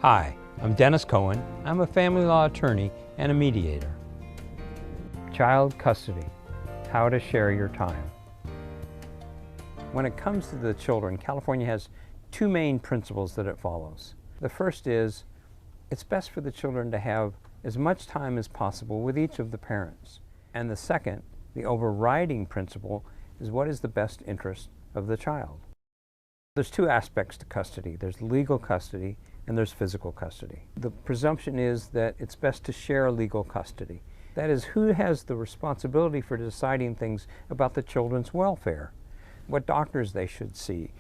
Hi, I'm Dennis Cohen. I'm a family law attorney and a mediator. Child custody, how to share your time. When it comes to the children, California has two main principles that it follows. The first is, it's best for the children to have as much time as possible with each of the parents. And the second, the overriding principle, is what is the best interest of the child. There's two aspects to custody. There's legal custody and there's physical custody. The presumption is that it's best to share legal custody. That is, who has the responsibility for deciding things about the children's welfare? What doctors they should see?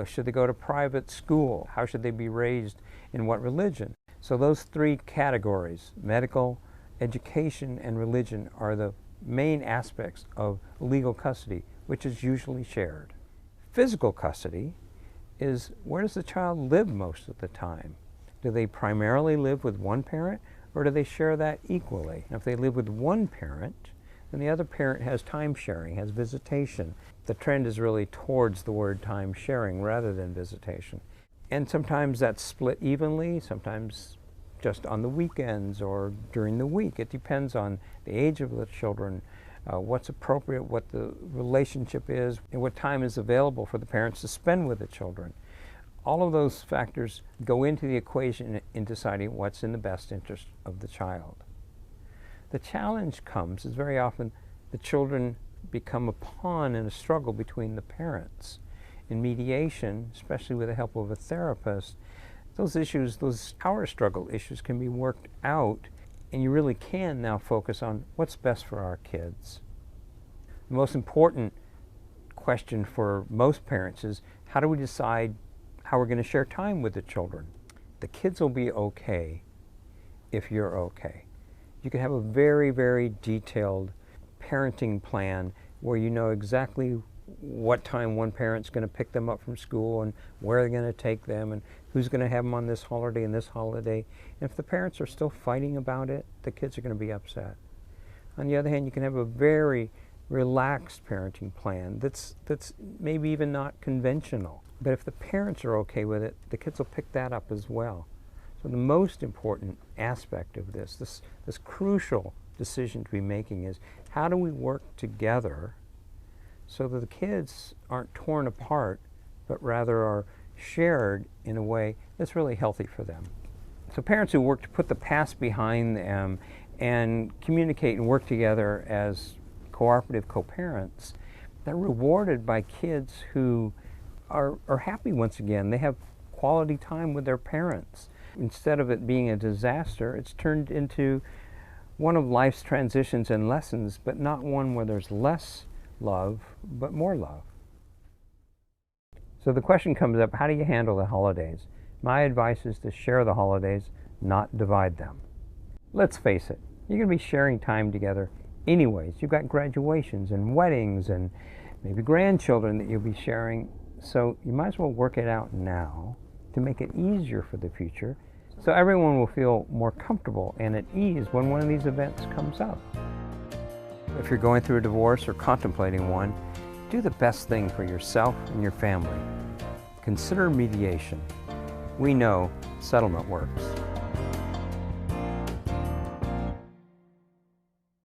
Should they go to private school? How should they be raised? In what religion? So those three categories, medical, education, and religion, are the main aspects of legal custody, which is usually shared. Physical custody is, where does the child live most of the time? Do they primarily live with one parent, or do they share that equally? If they live with one parent, then the other parent has time sharing, has visitation. The trend is really towards the word time sharing rather than visitation. And sometimes that's split evenly, sometimes just on the weekends or during the week. It depends on the age of the children, what's appropriate, what the relationship is, and what time is available for the parents to spend with the children. All of those factors go into the equation in deciding what's in the best interest of the child. The challenge comes is very often the children become a pawn in a struggle between the parents. In mediation, especially with the help of a therapist, those issues, those power struggle issues, can be worked out, and you really can now focus on what's best for our kids. The most important question for most parents is, how do we decide how we're going to share time with the children? The kids will be okay if you're okay. You can have a very, very detailed parenting plan where you know exactly what time one parent's going to pick them up from school and where they're going to take them and who's going to have them on this holiday and this holiday. And if the parents are still fighting about it, the kids are going to be upset. On the other hand, you can have a very relaxed parenting plan that's maybe even not conventional. But if the parents are okay with it, the kids will pick that up as well. So the most important aspect of this crucial decision to be making is, how do we work together so that the kids aren't torn apart, but rather are shared in a way that's really healthy for them. So parents who work to put the past behind them and communicate and work together as cooperative co-parents, they're rewarded by kids who are happy once again. They have quality time with their parents. Instead of it being a disaster, it's turned into one of life's transitions and lessons, but not one where there's less love, but more love. So the question comes up, how do you handle the holidays? My advice is to share the holidays, not divide them. Let's face it, you're going to be sharing time together anyways. You've got graduations and weddings and maybe grandchildren that you'll be sharing, so you might as well work it out now to make it easier for the future, so everyone will feel more comfortable and at ease when one of these events comes up. If you're going through a divorce or contemplating one, do the best thing for yourself and your family. Consider mediation. We know settlement works.